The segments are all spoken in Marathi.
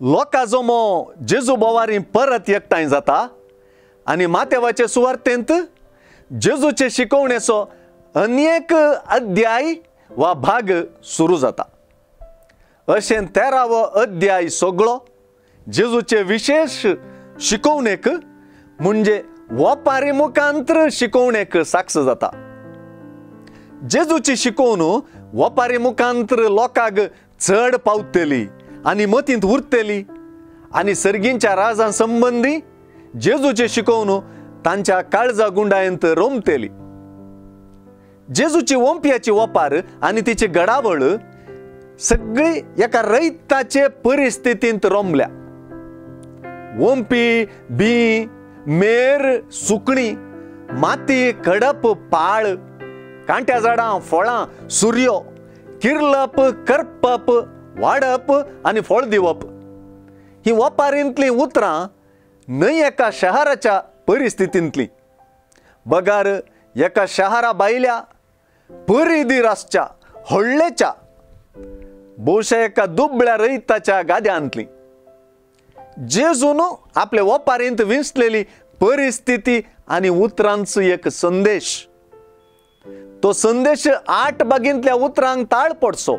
लोकांचो मोह जेजू बोवारी परत एकठांय जाता आनी मातेवाचे सुवार्तेंत जेजूचे शिकवणेचो अनेक अध्याय वा भाग सुरू जाता। अशें 13वो अध्याय सगळो जेजूचे विशेष शिकवणेक म्हणजे वपारी मुखांतर शिकवणेक साक्ष जाता। जेजूची शिकवणूक वपारी मुखांतर लोकांक चड पावतली आनी मतींत उरतली आनी सर्गींच्या राजां संबंधी जेजूची शिकवणूक तांच्या काळजा गुंडायंत रोमतली। जेजूची वंप्याची वपार आनी तिची घडावळ सगळी एका रैताचे परिस्थितींत रोमल्या। वंपी, बी, मेर, सुकणी, माती, खडप, पाळ, कांट्या झाडां, फळां, सूर्यो, किर्लप, करपप, वाडप आनी फळ दिवप ही वपारींतलीं उतरां न्हय एका शहराच्या परिस्थितींतलीं। बगार एका शहरा भायल्या परिदीर आसच्या व्हडलेच्या भोवशा एका दुबळ्या रैताच्या गाद्यांतलीं। जेजून आपले वपारींत विंचलेली परिस्थिती आनी उतरांचो एक संदेश। तो संदेश 8 भागींतल्या उतरांक ताळ पडचो,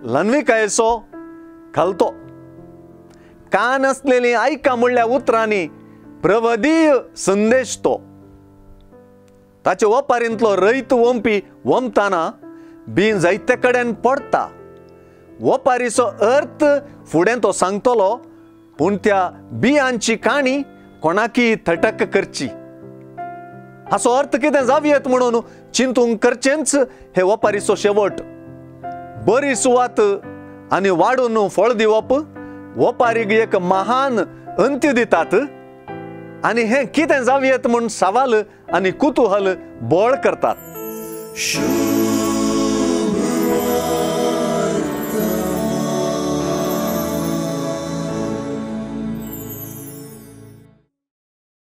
लन्विकायेचो घालतो। कान असलेली आयका म्हणल्या उतरांनी प्रवदीय संदेश तो। ताचे वपारींतलो रैत वंपी वमताना बीन जायते कडेन पडटा। वपारीचो अर्थ फुडें तो सांगतलो, पूण त्या बियांची काणी कोणाकी थटक करची। हाचो अर्थ कितें जावयेत म्हणून चिंतूंक करचेंच हे वपारीचो शेवट। बरी सुवात आनी वाडून फळ दिवप वपारीक एक महान अंत्य दितात आनी हें कितें जावयेत म्हूण सवाल आनी कुतूहल बोळ करतात।